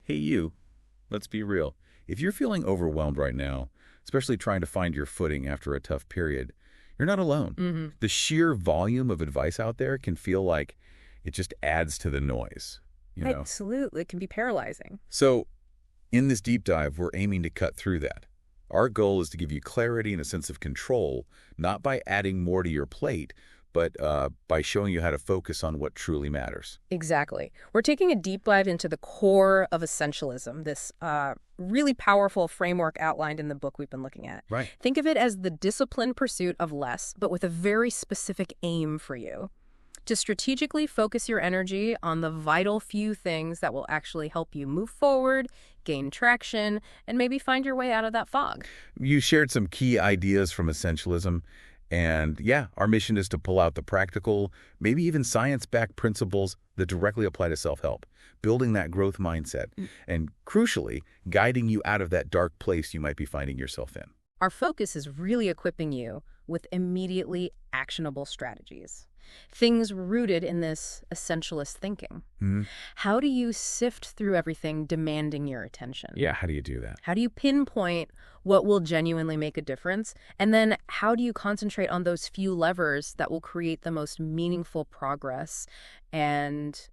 Hey you, let's be real. If you're feeling overwhelmed right now, especially trying to find your footing after a tough period, you're not alone. The sheer volume of advice out there can feel like it just adds to the noise, you know? Absolutely. It can be paralyzing. So in this deep dive, we're aiming to cut through that. Our goal is to give you clarity and a sense of control, not by adding more to your plate, but by showing you how to focus on what truly matters. Exactly. We're taking a deep dive into the core of essentialism, this really powerful framework outlined in the book we've been looking at. Right. Think of it as the disciplined pursuit of less, but with a very specific aim for you. To strategically focus your energy on the vital few things that will actually help you move forward, gain traction, and maybe find your way out of that fog. You shared some key ideas from Essentialism. And yeah, our mission is to pull out the practical, maybe even science-backed principles that directly apply to self-help, building that growth mindset, and crucially, guiding you out of that dark place you might be finding yourself in. Our focus is really equipping you with immediately actionable strategies. Things rooted in this essentialist thinking. How do you sift through everything demanding your attention? Yeah, how do you do that? How do you pinpoint what will genuinely make a difference? And then how do you concentrate on those few levers that will create the most meaningful progress and,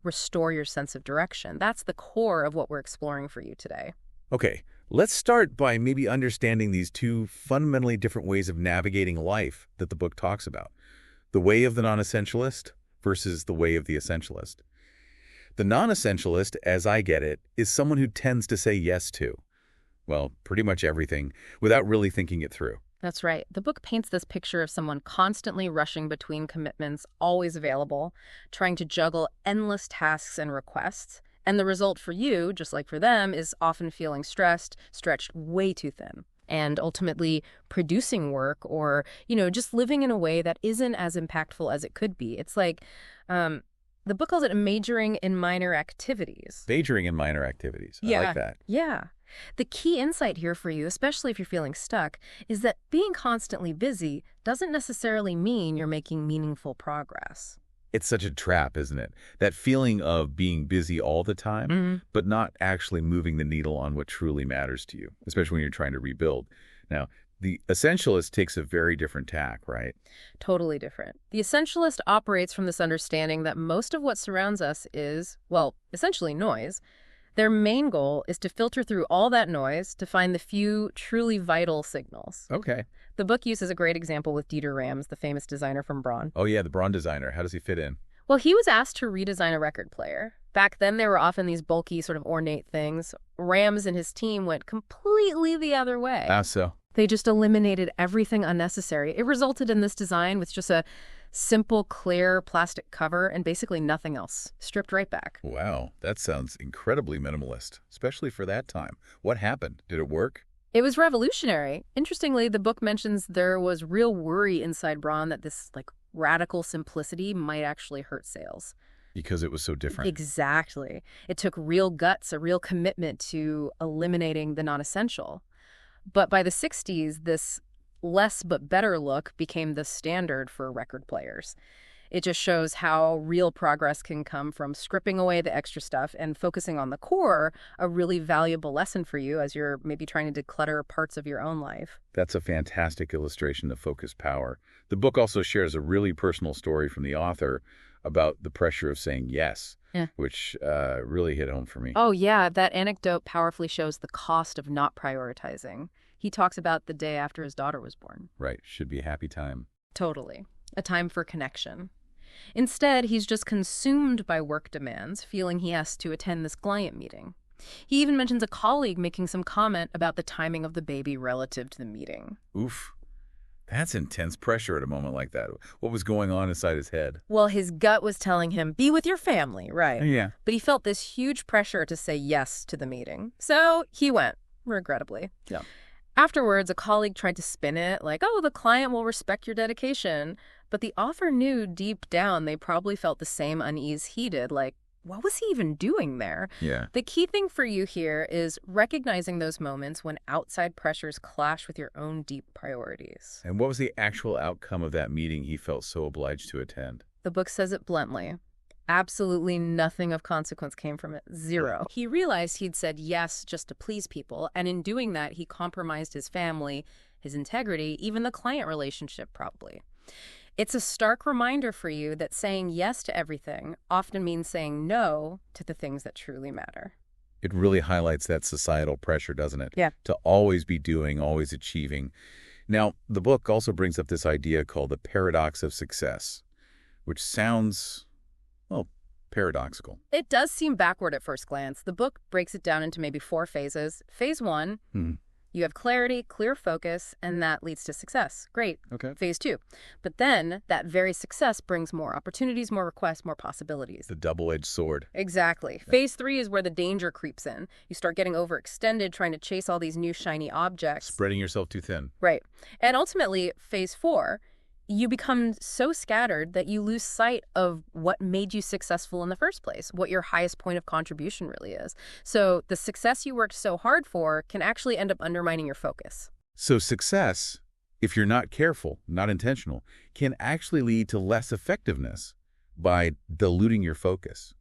restore your sense of direction? That's the core of what we're exploring for you today. Okay, let's start by maybe understanding these two fundamentally different ways of navigating life that the book talks about. The way of the non-essentialist versus the way of the essentialist. The non-essentialist, as I get it, is someone who tends to say yes to, well, pretty much everything without really thinking it through. That's right. The book paints this picture of someone constantly rushing between commitments, always available, trying to juggle endless tasks and requests. And the result for you, just like for them, is often feeling stressed, stretched way too thin, and ultimately producing work or, just living in a way that isn't as impactful as it could be. It's like the book calls it majoring in minor activities. Majoring in minor activities. I like that. Yeah. The key insight here for you, especially if you're feeling stuck, is that being constantly busy doesn't necessarily mean you're making meaningful progress. It's such a trap, isn't it? That feeling of being busy all the time, but not actually moving the needle on what truly matters to you, especially when you're trying to rebuild. Now, the essentialist takes a very different tack, right? Totally different. The essentialist operates from this understanding that most of what surrounds us is, well, essentially noise. Their main goal is to filter through all that noise to find the few truly vital signals. Okay. The book uses a great example with Dieter Rams, the famous designer from Braun. Oh yeah, the Braun designer. How does he fit in? Well, he was asked to redesign a record player. Back then, there were often these bulky, sort of ornate things. Rams and his team went completely the other way. How so? They just eliminated everything unnecessary. It resulted in this design with just a simple, clear plastic cover and basically nothing else, stripped right back. Wow, that sounds incredibly minimalist, especially for that time. What happened? Did it work? It was revolutionary. Interestingly, the book mentions there was real worry inside Braun that this radical simplicity might actually hurt sales. Because it was so different. Exactly. It took real guts, a real commitment to eliminating the non-essential. But by the 60s, this less but better look became the standard for record players. It just shows how real progress can come from stripping away the extra stuff and focusing on the core, a really valuable lesson for you as you're maybe trying to declutter parts of your own life. That's a fantastic illustration of focus power. The book also shares a really personal story from the author about the pressure of saying yes, which really hit home for me. Oh, yeah. That anecdote powerfully shows the cost of not prioritizing. He talks about the day after his daughter was born. Right. Should be a happy time. Totally. A time for connection. Instead, he's just consumed by work demands, feeling he has to attend this client meeting. He even mentions a colleague making some comment about the timing of the baby relative to the meeting. Oof. That's intense pressure at a moment like that. What was going on inside his head? Well, his gut was telling him, be with your family, right? Yeah. But he felt this huge pressure to say yes to the meeting. So he went, regrettably. Yeah. Afterwards, a colleague tried to spin it like, oh, the client will respect your dedication. But the author knew deep down they probably felt the same unease he did, like, what was he even doing there? Yeah. The key thing for you here is recognizing those moments when outside pressures clash with your own deep priorities. And what was the actual outcome of that meeting he felt so obliged to attend? The book says it bluntly. Absolutely nothing of consequence came from it. Zero. He realized he'd said yes just to please people, and in doing that, he compromised his family, his integrity, even the client relationship, probably. It's a stark reminder for you that saying yes to everything often means saying no to the things that truly matter. It really highlights that societal pressure, doesn't it? Yeah. To always be doing, always achieving. Now, the book also brings up this idea called the paradox of success, which sounds, well, paradoxical. It does seem backward at first glance. The book breaks it down into maybe 4 phases. Phase 1, you have clarity, clear focus, and that leads to success. Great. Okay. Phase 2. But then that very success brings more opportunities, more requests, more possibilities. The double-edged sword. Exactly. Yeah. Phase 3 is where the danger creeps in. You start getting overextended, trying to chase all these new shiny objects. Spreading yourself too thin. Right. And ultimately, phase 4, you become so scattered that you lose sight of what made you successful in the first place, what your highest point of contribution really is. So the success you worked so hard for can actually end up undermining your focus. So success, if you're not careful, not intentional, can actually lead to less effectiveness by diluting your focus.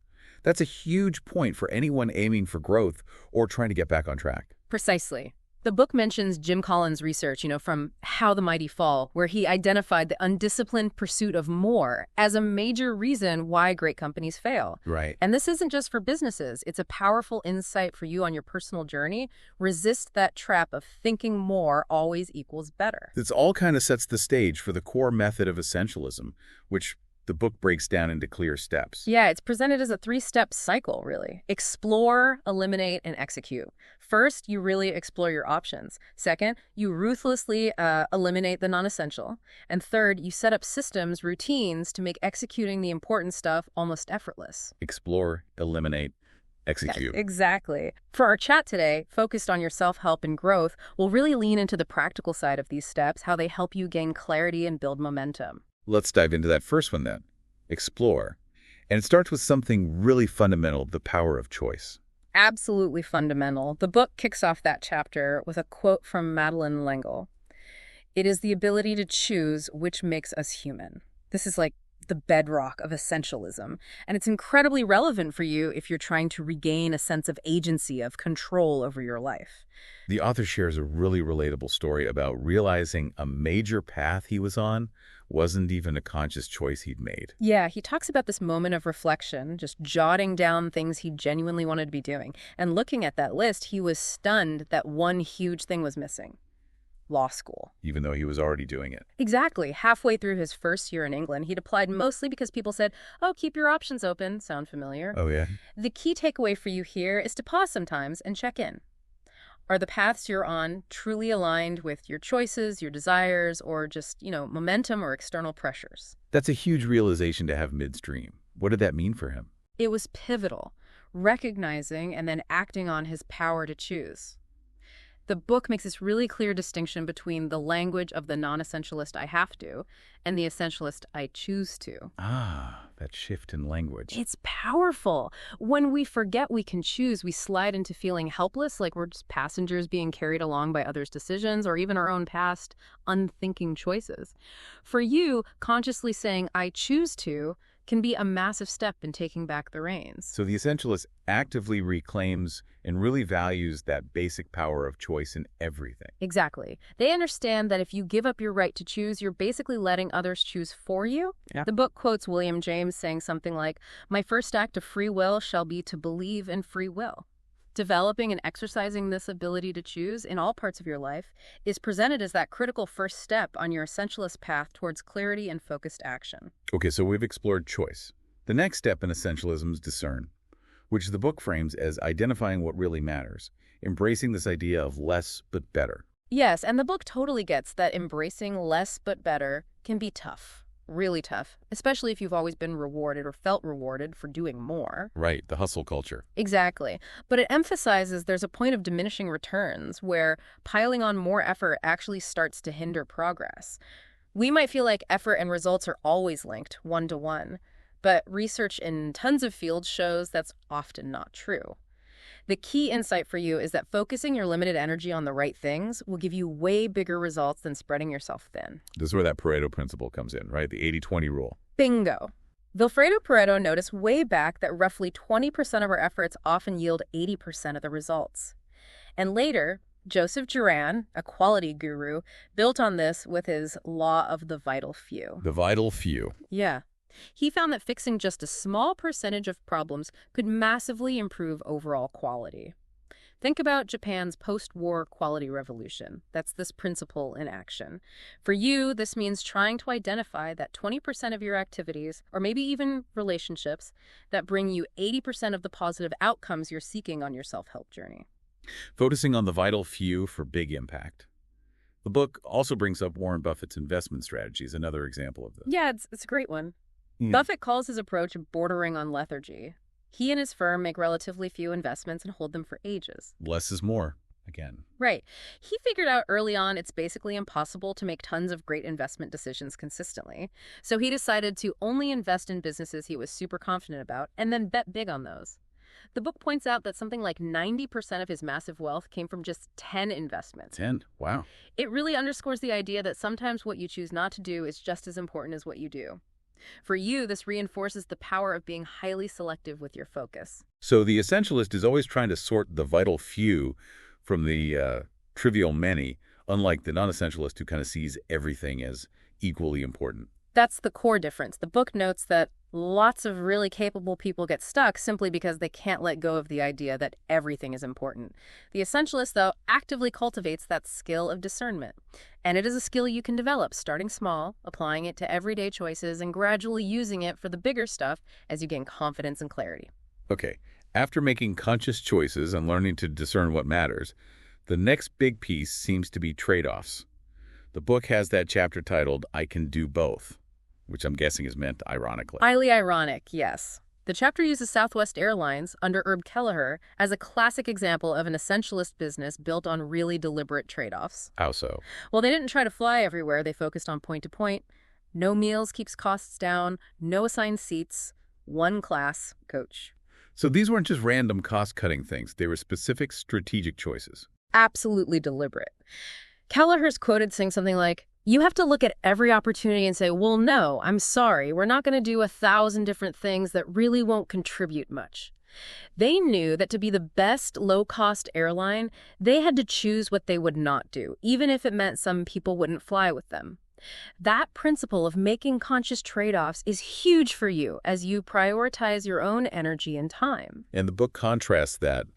That's a huge point for anyone aiming for growth or trying to get back on track. Precisely. The book mentions Jim Collins' research, from How the Mighty Fall, where he identified the undisciplined pursuit of more as a major reason why great companies fail. Right. And this isn't just for businesses. It's a powerful insight for you on your personal journey. Resist that trap of thinking more always equals better. This all kind of sets the stage for the core method of essentialism, which the book breaks down into clear steps. Yeah, it's presented as a 3-step cycle, really. Explore, eliminate, and execute. First, you really explore your options. Second, you ruthlessly eliminate the non-essential. And third, you set up systems, routines to make executing the important stuff almost effortless. Explore, eliminate, execute. Yeah, exactly. For our chat today, focused on your self-help and growth, we'll really lean into the practical side of these steps, how they help you gain clarity and build momentum. Let's dive into that first one then. Explore. And it starts with something really fundamental, the power of choice. Absolutely fundamental. The book kicks off that chapter with a quote from Madeleine L'Engle. "It is the ability to choose which makes us human." This is like the bedrock of essentialism, and it's incredibly relevant for you if you're trying to regain a sense of agency, of control over your life. The author shares a really relatable story about realizing a major path he was on wasn't even a conscious choice he'd made. Yeah, he talks about this moment of reflection, just jotting down things he genuinely wanted to be doing. And looking at that list, he was stunned that one huge thing was missing: law school. Even though he was already doing it. Exactly. Halfway through his first year in England, he'd applied mostly because people said, "Oh, keep your options open." Sound familiar? Oh, yeah? The key takeaway for you here is to pause sometimes and check in. Are the paths you're on truly aligned with your choices, your desires, or just, momentum or external pressures? That's a huge realization to have midstream. What did that mean for him? It was pivotal, recognizing and then acting on his power to choose. The book makes this really clear distinction between the language of the non-essentialist "I have to" and the essentialist "I choose to." Ah, that shift in language. It's powerful. When we forget we can choose, we slide into feeling helpless, like we're just passengers being carried along by others' decisions or even our own past unthinking choices. For you, consciously saying "I choose to" can be a massive step in taking back the reins. So the essentialist actively reclaims and really values that basic power of choice in everything. Exactly. They understand that if you give up your right to choose, you're basically letting others choose for you. Yeah. The book quotes William James saying something like, "My first act of free will shall be to believe in free will." Developing and exercising this ability to choose in all parts of your life is presented as that critical first step on your essentialist path towards clarity and focused action. Okay, so we've explored choice. The next step in essentialism is discern, which the book frames as identifying what really matters, embracing this idea of less but better. Yes, and the book totally gets that embracing less but better can be tough. Really tough, especially if you've always been rewarded or felt rewarded for doing more. Right, the hustle culture. Exactly. But it emphasizes there's a point of diminishing returns where piling on more effort actually starts to hinder progress. We might feel like effort and results are always linked, one-to-one, but research in tons of fields shows that's often not true. The key insight for you is that focusing your limited energy on the right things will give you way bigger results than spreading yourself thin. This is where that Pareto principle comes in, right? The 80-20 rule. Bingo. Vilfredo Pareto noticed way back that roughly 20% of our efforts often yield 80% of the results. And later, Joseph Juran, a quality guru, built on this with his law of the vital few. The vital few. Yeah. He found that fixing just a small percentage of problems could massively improve overall quality. Think about Japan's post-war quality revolution. That's this principle in action. For you, this means trying to identify that 20% of your activities, or maybe even relationships, that bring you 80% of the positive outcomes you're seeking on your self-help journey. Focusing on the vital few for big impact. The book also brings up Warren Buffett's investment strategies, another example of this. Yeah, it's a great one. Buffett calls his approach bordering on lethargy. He and his firm make relatively few investments and hold them for ages. Less is more, again. Right. He figured out early on it's basically impossible to make tons of great investment decisions consistently. So he decided to only invest in businesses he was super confident about and then bet big on those. The book points out that something like 90% of his massive wealth came from just 10 investments. 10? Wow. It really underscores the idea that sometimes what you choose not to do is just as important as what you do. For you, this reinforces the power of being highly selective with your focus. So the essentialist is always trying to sort the vital few from the trivial many, unlike the non-essentialist who kind of sees everything as equally important. That's the core difference. The book notes that lots of really capable people get stuck simply because they can't let go of the idea that everything is important. The essentialist, though, actively cultivates that skill of discernment. And it is a skill you can develop, starting small, applying it to everyday choices, and gradually using it for the bigger stuff as you gain confidence and clarity. Okay, after making conscious choices and learning to discern what matters, the next big piece seems to be trade-offs. The book has that chapter titled, I Can Do Both, which I'm guessing is meant ironically. Highly ironic, yes. The chapter uses Southwest Airlines, under Herb Kelleher, as a classic example of an essentialist business built on really deliberate trade-offs. How so? Well, they didn't try to fly everywhere. They focused on point-to-point. No meals keeps costs down. No assigned seats. One class, coach. So these weren't just random cost-cutting things. They were specific strategic choices. Absolutely deliberate. Kelleher's quoted saying something like, you have to look at every opportunity and say, well, no, I'm sorry, we're not going to do 1,000 different things that really won't contribute much. They knew that to be the best low-cost airline, they had to choose what they would not do, even if it meant some people wouldn't fly with them. That principle of making conscious trade-offs is huge for you as you prioritize your own energy and time. And the book contrasts that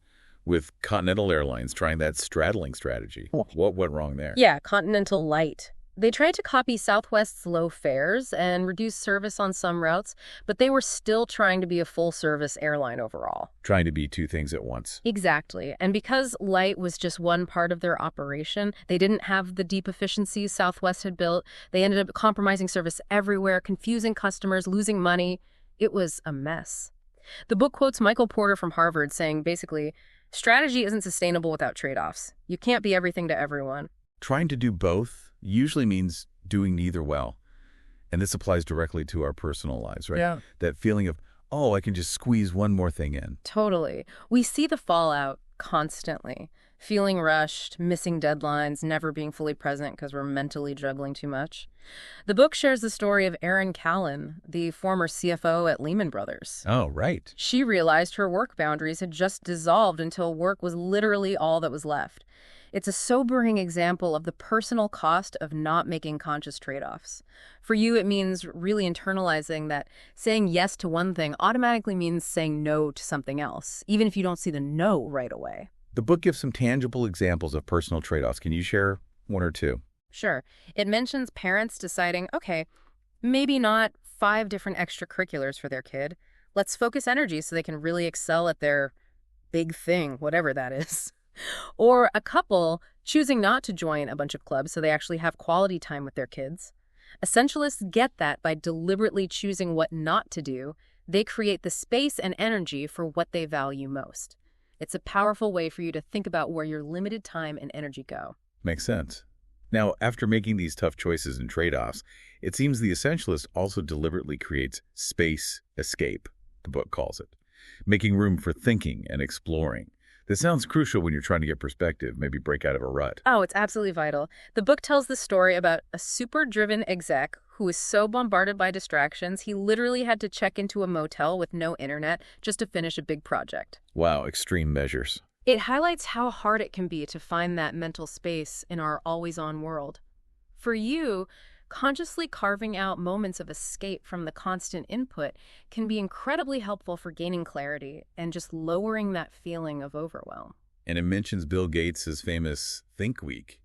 with Continental Airlines trying that straddling strategy. What went wrong there? Yeah, Continental Light. They tried to copy Southwest's low fares and reduce service on some routes, but they were still trying to be a full-service airline overall. Trying to be two things at once. Exactly. And because Light was just one part of their operation, they didn't have the deep efficiencies Southwest had built. They ended up compromising service everywhere, confusing customers, losing money. It was a mess. The book quotes Michael Porter from Harvard saying, basically, strategy isn't sustainable without trade-offs. You can't be everything to everyone. Trying to do both usually means doing neither well. And this applies directly to our personal lives, right? Yeah. That feeling of, oh, I can just squeeze one more thing in. Totally. We see the fallout constantly. Feeling rushed, missing deadlines, never being fully present because we're mentally juggling too much. The book shares the story of Erin Callan, the former CFO at Lehman Brothers. Oh, right. She realized her work boundaries had just dissolved until work was literally all that was left. It's a sobering example of the personal cost of not making conscious trade-offs. For you, it means really internalizing that saying yes to one thing automatically means saying no to something else, even if you don't see the no right away. The book gives some tangible examples of personal trade-offs. Can you share one or two? Sure. It mentions parents deciding, okay, maybe not 5 different extracurriculars for their kid. Let's focus energy so they can really excel at their big thing, whatever that is. Or a couple choosing not to join a bunch of clubs so they actually have quality time with their kids. Essentialists get that by deliberately choosing what not to do. They create the space and energy for what they value most. It's a powerful way for you to think about where your limited time and energy go. Makes sense. Now, after making these tough choices and trade-offs, it seems the essentialist also deliberately creates space escape, the book calls it, making room for thinking and exploring. This sounds crucial when you're trying to get perspective, maybe break out of a rut. Oh, it's absolutely vital. The book tells the story about a super-driven exec who was so bombarded by distractions, he literally had to check into a motel with no internet just to finish a big project. Wow, extreme measures. It highlights how hard it can be to find that mental space in our always-on world. For you, consciously carving out moments of escape from the constant input can be incredibly helpful for gaining clarity and just lowering that feeling of overwhelm. And it mentions Bill Gates' famous Think Week.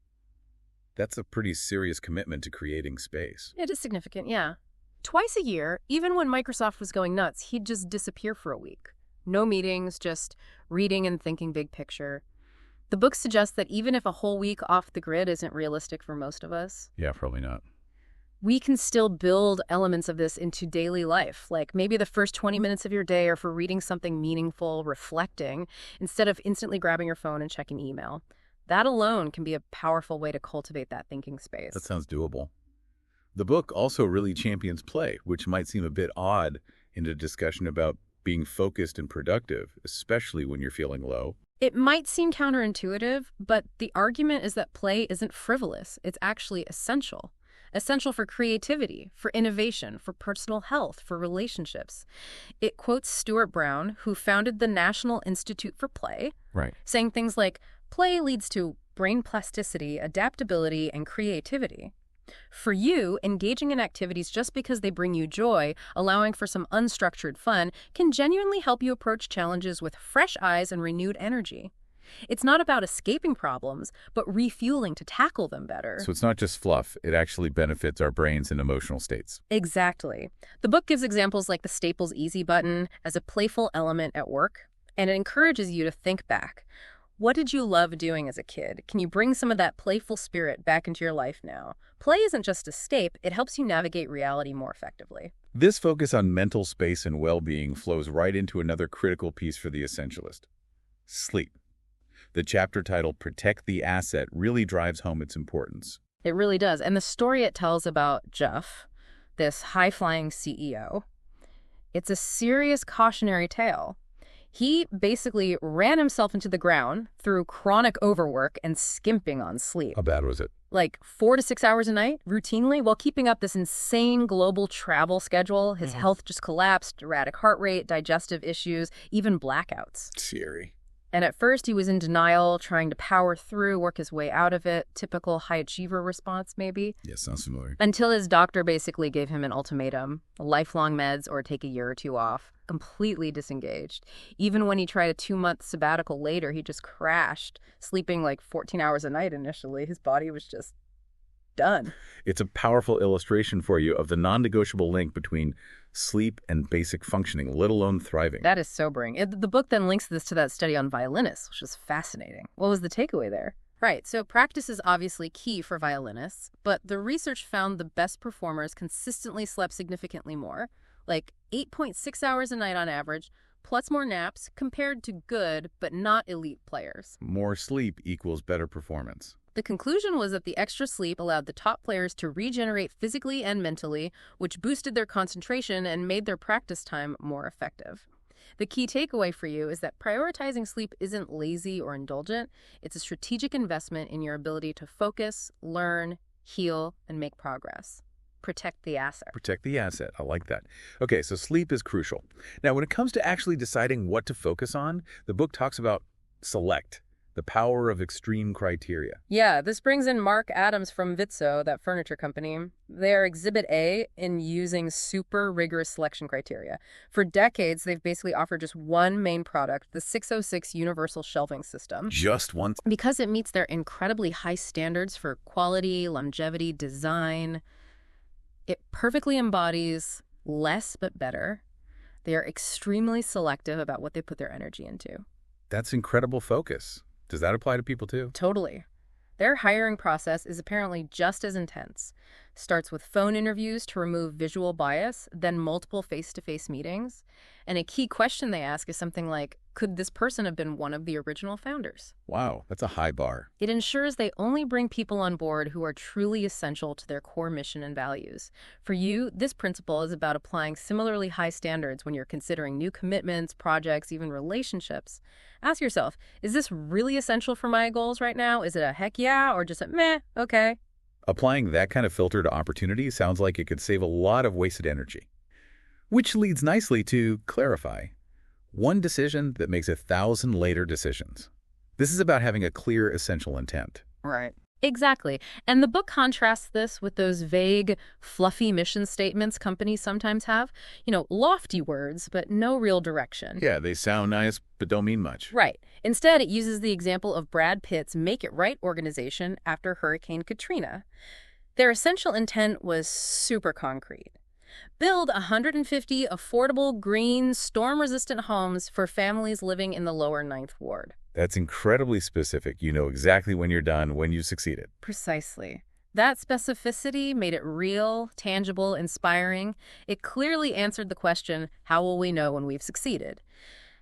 That's a pretty serious commitment to creating space. It is significant, yeah. Twice a year, even when Microsoft was going nuts, he'd just disappear for a week. No meetings, just reading and thinking big picture. The book suggests that even if a whole week off the grid isn't realistic for most of us, Yeah, probably not. we can still build elements of this into daily life. Like maybe the first 20 minutes of your day are for reading something meaningful, reflecting, instead of instantly grabbing your phone and checking email. That alone can be a powerful way to cultivate that thinking space. That sounds doable. The book also really champions play, which might seem a bit odd in a discussion about being focused and productive, especially when you're feeling low. It might seem counterintuitive, but the argument is that play isn't frivolous. It's actually essential. Essential for creativity, for innovation, for personal health, for relationships. It quotes Stuart Brown, who founded the National Institute for Play, Right. saying things like, play leads to brain plasticity, adaptability, and creativity. For you, engaging in activities just because they bring you joy, allowing for some unstructured fun, can genuinely help you approach challenges with fresh eyes and renewed energy. It's not about escaping problems, but refueling to tackle them better. So it's not just fluff. It actually benefits our brains and emotional states. Exactly. The book gives examples like the Staples Easy button as a playful element at work, and it encourages you to think back. What did you love doing as a kid? Can you bring some of that playful spirit back into your life now? Play isn't just escape, it helps you navigate reality more effectively. This focus on mental space and well-being flows right into another critical piece for the essentialist: sleep. The chapter titled Protect the Asset really drives home its importance. It really does. And the story it tells about Jeff, this high-flying CEO, it's a serious cautionary tale. He basically ran himself into the ground through chronic overwork and skimping on sleep. How bad was it? Like 4 to 6 hours a night, routinely, while keeping up this insane global travel schedule. His health just collapsed, erratic heart rate, digestive issues, even blackouts. Scary. And at first he was in denial, trying to power through, work his way out of it. Typical high achiever response, maybe. Yeah, sounds familiar. Until his doctor basically gave him an ultimatum: lifelong meds or take a year or two off. Completely disengaged. Even when he tried a 2-month sabbatical later, he just crashed, sleeping like 14 hours a night initially. His body was just done. It's a powerful illustration for you of the non-negotiable link between sleep and basic functioning, let alone thriving. That is sobering. The book then links this to that study on violinists, which is fascinating. What was the takeaway there? Right, so practice is obviously key for violinists, but the research found the best performers consistently slept significantly more, like 8.6 hours a night on average, plus more naps, compared to good but not elite players. More sleep equals better performance. The conclusion was that the extra sleep allowed the top players to regenerate physically and mentally, which boosted their concentration and made their practice time more effective. The key takeaway for you is that prioritizing sleep isn't lazy or indulgent. It's a strategic investment in your ability to focus, learn, heal, and make progress. Protect the asset. Protect the asset. I like that. Okay, so sleep is crucial. Now, when it comes to actually deciding what to focus on, the book talks about select, the power of extreme criteria. Yeah, this brings in Mark Adams from Vitso, that furniture company. They are Exhibit A in using super rigorous selection criteria. For decades, they've basically offered just one main product, the 606 Universal Shelving System. Just once. Because it meets their incredibly high standards for quality, longevity, design. It perfectly embodies less but better. They are extremely selective about what they put their energy into. That's incredible focus. Does that apply to people too? Totally. Their hiring process is apparently just as intense. Starts with phone interviews to remove visual bias, then multiple face-to-face meetings. And a key question they ask is something like, could this person have been one of the original founders? Wow, that's a high bar. It ensures they only bring people on board who are truly essential to their core mission and values. For you, this principle is about applying similarly high standards when you're considering new commitments, projects, even relationships. Ask yourself, is this really essential for my goals right now? Is it a heck yeah or just a meh, okay? Applying that kind of filter to opportunity sounds like it could save a lot of wasted energy. Which leads nicely to clarify. One decision that makes 1,000 later decisions. This is about having a clear essential intent. Right. Exactly. And the book contrasts this with those vague, fluffy mission statements companies sometimes have. Lofty words, but no real direction. Yeah, they sound nice, but don't mean much. Right. Instead, it uses the example of Brad Pitt's Make It Right organization after Hurricane Katrina. Their essential intent was super concrete. Build 150 affordable, green, storm-resistant homes for families living in the lower Ninth Ward. That's incredibly specific. You know exactly when you're done, when you succeeded. Precisely. That specificity made it real, tangible, inspiring. It clearly answered the question, how will we know when we've succeeded?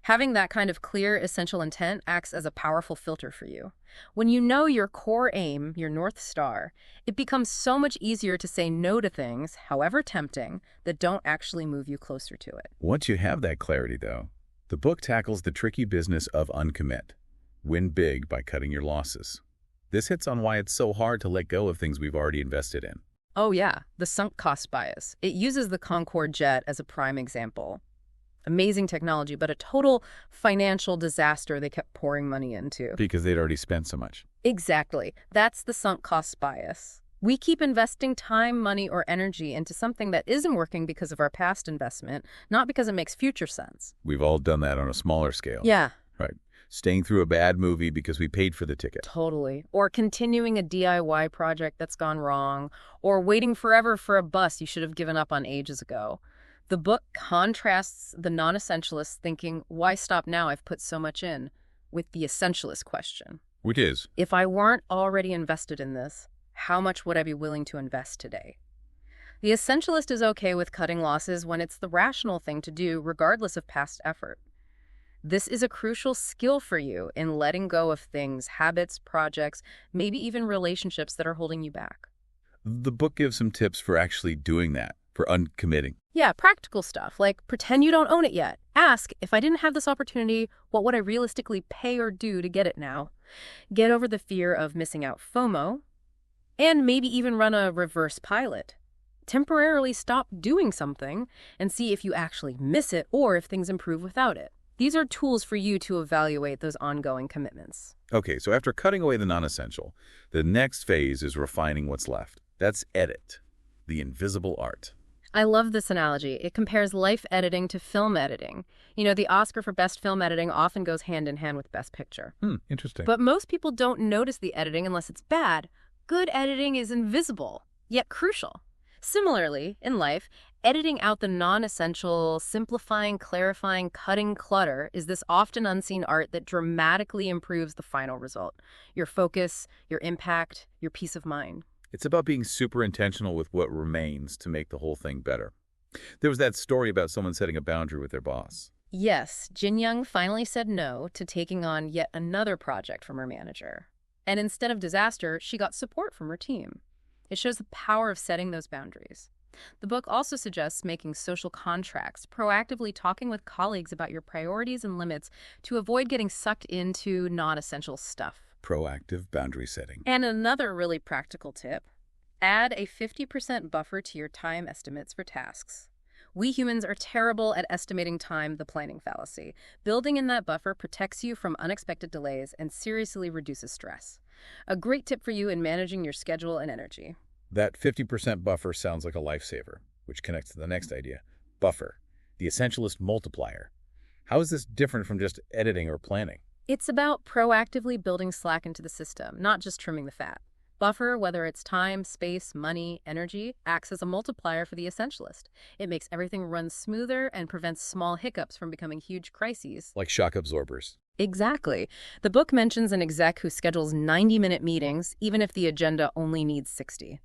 Having that kind of clear, essential intent acts as a powerful filter for you. When you know your core aim, your North Star, it becomes so much easier to say no to things, however tempting, that don't actually move you closer to it. Once you have that clarity, though, the book tackles the tricky business of uncommit. Win big by cutting your losses. This hits on why it's so hard to let go of things we've already invested in. Oh yeah, the sunk cost bias. It uses the Concorde jet as a prime example. Amazing technology, but a total financial disaster they kept pouring money into. Because they'd already spent so much. Exactly. That's the sunk cost bias. We keep investing time, money, or energy into something that isn't working because of our past investment, not because it makes future sense. We've all done that on a smaller scale. Yeah. Right. Staying through a bad movie because we paid for the ticket. Totally. Or continuing a DIY project that's gone wrong, or waiting forever for a bus you should have given up on ages ago. The book contrasts the non-essentialist thinking, why stop now, I've put so much in, with the essentialist question. Which is? If I weren't already invested in this, how much would I be willing to invest today? The essentialist is okay with cutting losses when it's the rational thing to do, regardless of past effort. This is a crucial skill for you in letting go of things, habits, projects, maybe even relationships that are holding you back. The book gives some tips for actually doing that, for uncommitting. Yeah, practical stuff, like pretend you don't own it yet. Ask, if I didn't have this opportunity, what would I realistically pay or do to get it now? Get over the fear of missing out FOMO, and maybe even run a reverse pilot. Temporarily stop doing something and see if you actually miss it or if things improve without it. These are tools for you to evaluate those ongoing commitments. Okay, so after cutting away the non-essential, the next phase is refining what's left. That's edit, the invisible art. I love this analogy. It compares life editing to film editing. The Oscar for Best Film Editing often goes hand in hand with Best Picture. Interesting. But most people don't notice the editing unless it's bad. Good editing is invisible, yet crucial. Similarly, in life, editing out the non-essential, simplifying, clarifying, cutting clutter is this often unseen art that dramatically improves the final result. Your focus, your impact, your peace of mind. It's about being super intentional with what remains to make the whole thing better. There was that story about someone setting a boundary with their boss. Yes, Jin Young finally said no to taking on yet another project from her manager. And instead of disaster, she got support from her team. It shows the power of setting those boundaries. The book also suggests making social contracts, proactively talking with colleagues about your priorities and limits to avoid getting sucked into non-essential stuff. Proactive boundary setting. And another really practical tip, add a 50% buffer to your time estimates for tasks. We humans are terrible at estimating time, the planning fallacy. Building in that buffer protects you from unexpected delays and seriously reduces stress. A great tip for you in managing your schedule and energy. That 50% buffer sounds like a lifesaver, which connects to the next idea. Buffer, the essentialist multiplier. How is this different from just editing or planning? It's about proactively building slack into the system, not just trimming the fat. Buffer, whether it's time, space, money, energy, acts as a multiplier for the essentialist. It makes everything run smoother and prevents small hiccups from becoming huge crises. Like shock absorbers. Exactly. The book mentions an exec who schedules 90-minute meetings, even if the agenda only needs 60.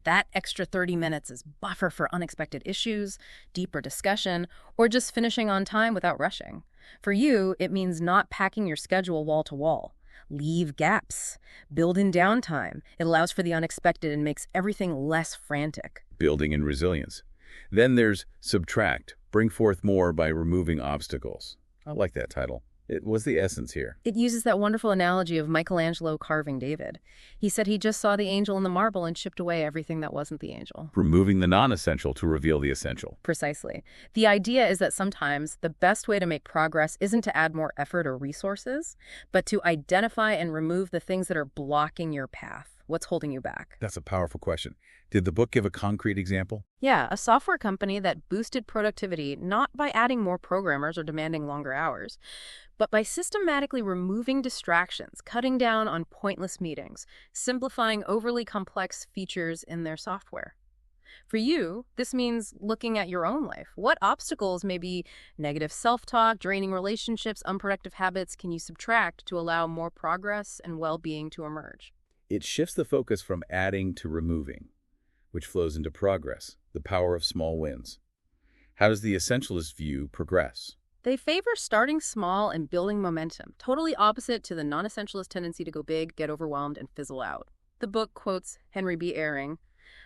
That extra 30 minutes is buffer for unexpected issues, deeper discussion, or just finishing on time without rushing. For you, it means not packing your schedule wall to wall. Leave gaps. Build in downtime. It allows for the unexpected and makes everything less frantic. Building in resilience. Then there's subtract, bring forth more by removing obstacles. I like that title. It was the essence here. It uses that wonderful analogy of Michelangelo carving David. He said he just saw the angel in the marble and chipped away everything that wasn't the angel. Removing the non-essential to reveal the essential. Precisely. The idea is that sometimes the best way to make progress isn't to add more effort or resources, but to identify and remove the things that are blocking your path. What's holding you back? That's a powerful question. Did the book give a concrete example? Yeah, a software company that boosted productivity not by adding more programmers or demanding longer hours, but by systematically removing distractions, cutting down on pointless meetings, simplifying overly complex features in their software. For you, this means looking at your own life. What obstacles, maybe negative self-talk, draining relationships, unproductive habits, can you subtract to allow more progress and well-being to emerge? It shifts the focus from adding to removing, which flows into progress, the power of small wins. How does the essentialist view progress? They favor starting small and building momentum, totally opposite to the non-essentialist tendency to go big, get overwhelmed, and fizzle out. The book quotes Henry B. Eyring,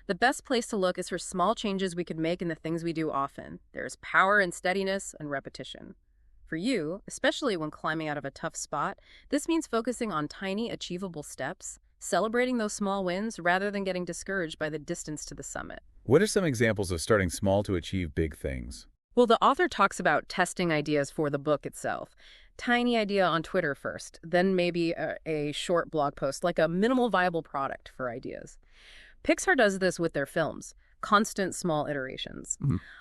"The best place to look is for small changes we could make in the things we do often. There is power in steadiness and repetition." For you, especially when climbing out of a tough spot, this means focusing on tiny, achievable steps, celebrating those small wins rather than getting discouraged by the distance to the summit. What are some examples of starting small to achieve big things? Well, the author talks about testing ideas for the book itself. Tiny idea on Twitter first, then maybe a short blog post, like a minimal viable product for ideas. Pixar does this with their films, constant small iterations.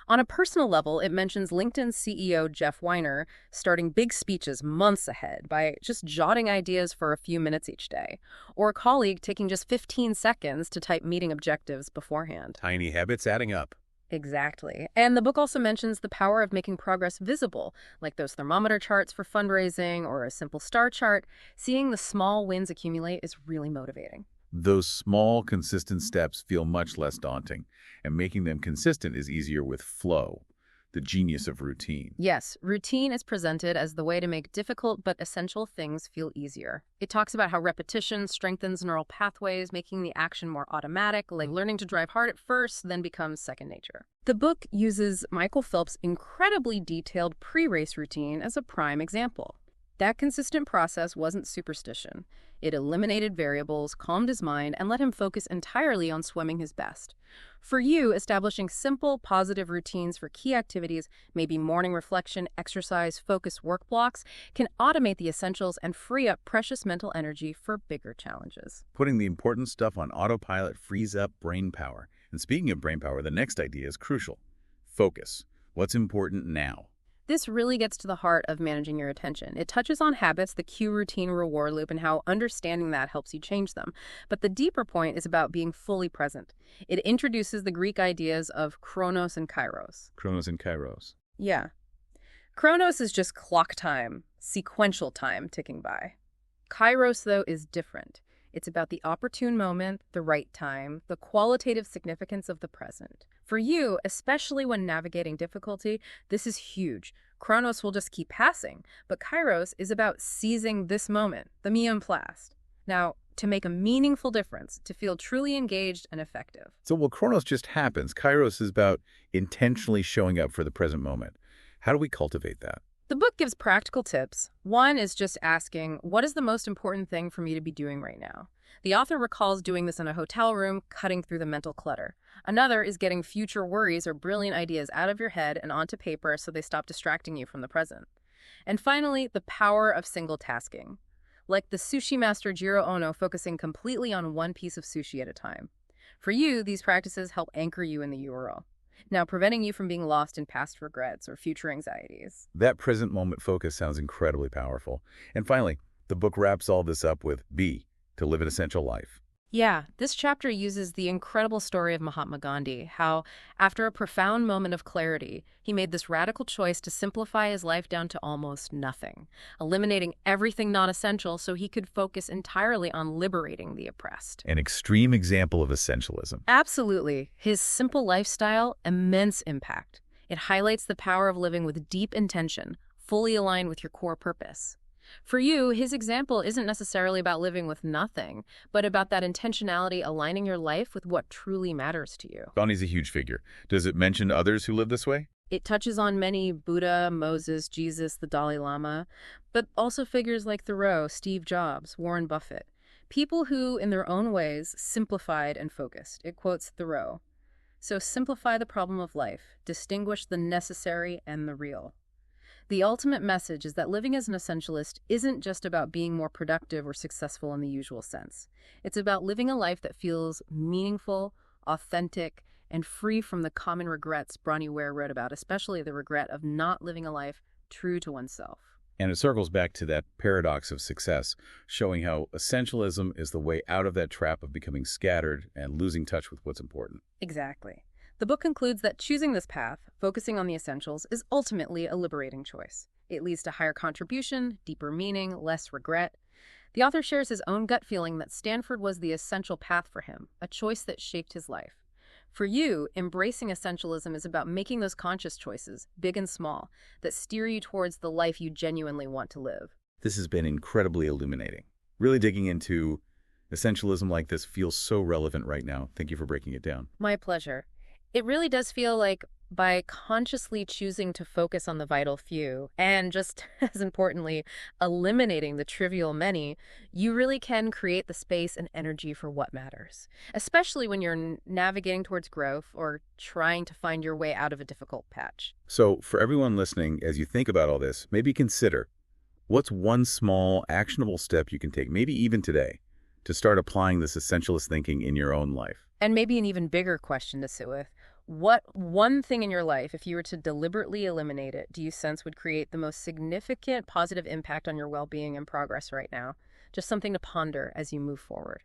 On a personal level, it mentions LinkedIn CEO Jeff Weiner starting big speeches months ahead by just jotting ideas for a few minutes each day, or a colleague taking just 15 seconds to type meeting objectives beforehand. Tiny habits adding up. Exactly. And the book also mentions the power of making progress visible, like those thermometer charts for fundraising or a simple star chart. Seeing the small wins accumulate is really motivating. Those small, consistent steps feel much less daunting, and making them consistent is easier with flow, the genius of routine. Yes, routine is presented as the way to make difficult but essential things feel easier. It talks about how repetition strengthens neural pathways, making the action more automatic, like learning to drive hard at first, then becomes second nature. The book uses Michael Phelps' incredibly detailed pre-race routine as a prime example. That consistent process wasn't superstition. It eliminated variables, calmed his mind, and let him focus entirely on swimming his best. For you, establishing simple, positive routines for key activities, maybe morning reflection, exercise, focused work blocks, can automate the essentials and free up precious mental energy for bigger challenges. Putting the important stuff on autopilot frees up brain power. And speaking of brain power, the next idea is crucial. Focus. What's important now? This really gets to the heart of managing your attention. It touches on habits, the cue, routine, reward loop, and how understanding that helps you change them. But the deeper point is about being fully present. It introduces the Greek ideas of chronos and kairos. Chronos and kairos. Yeah. Chronos is just clock time, sequential time ticking by. Kairos, though, is different. It's about the opportune moment, the right time, the qualitative significance of the present. For you, especially when navigating difficulty, this is huge. Chronos will just keep passing, but Kairos is about seizing this moment, the me en place. Now, to make a meaningful difference, to feel truly engaged and effective. So while Chronos just happens, Kairos is about intentionally showing up for the present moment. How do we cultivate that? The book gives practical tips. One is just asking, what is the most important thing for me to be doing right now? The author recalls doing this in a hotel room, cutting through the mental clutter. Another is getting future worries or brilliant ideas out of your head and onto paper so they stop distracting you from the present. And finally, the power of single tasking. Like the sushi master Jiro Ono focusing completely on one piece of sushi at a time. For you, these practices help anchor you in the URL. Now, preventing you from being lost in past regrets or future anxieties. That present moment focus sounds incredibly powerful. And finally, the book wraps all this up with B, to live an essential life. Yeah, this chapter uses the incredible story of Mahatma Gandhi, how, after a profound moment of clarity, he made this radical choice to simplify his life down to almost nothing, eliminating everything not essential so he could focus entirely on liberating the oppressed. An extreme example of essentialism. Absolutely. His simple lifestyle, immense impact. It highlights the power of living with deep intention, fully aligned with your core purpose. For you, his example isn't necessarily about living with nothing, but about that intentionality aligning your life with what truly matters to you. Gandhi's a huge figure. Does it mention others who live this way? It touches on many Buddha, Moses, Jesus, the Dalai Lama, but also figures like Thoreau, Steve Jobs, Warren Buffett, people who, in their own ways, simplified and focused. It quotes Thoreau. So simplify the problem of life, distinguish the necessary and the real. The ultimate message is that living as an essentialist isn't just about being more productive or successful in the usual sense. It's about living a life that feels meaningful, authentic, and free from the common regrets Bronnie Ware wrote about, especially the regret of not living a life true to oneself. And it circles back to that paradox of success, showing how essentialism is the way out of that trap of becoming scattered and losing touch with what's important. Exactly. The book concludes that choosing this path, focusing on the essentials, is ultimately a liberating choice. It leads to higher contribution, deeper meaning, less regret. The author shares his own gut feeling that Stanford was the essential path for him, a choice that shaped his life. For you, embracing essentialism is about making those conscious choices, big and small, that steer you towards the life you genuinely want to live. This has been incredibly illuminating. Really digging into essentialism like this feels so relevant right now. Thank you for breaking it down. My pleasure. It really does feel like by consciously choosing to focus on the vital few, and just as importantly, eliminating the trivial many, you really can create the space and energy for what matters, especially when you're navigating towards growth or trying to find your way out of a difficult patch. So for everyone listening, as you think about all this, maybe consider what's one small, actionable step you can take, maybe even today, to start applying this essentialist thinking in your own life. And maybe an even bigger question to sit with. What one thing in your life, if you were to deliberately eliminate it, do you sense would create the most significant positive impact on your well-being and progress right now? Just something to ponder as you move forward.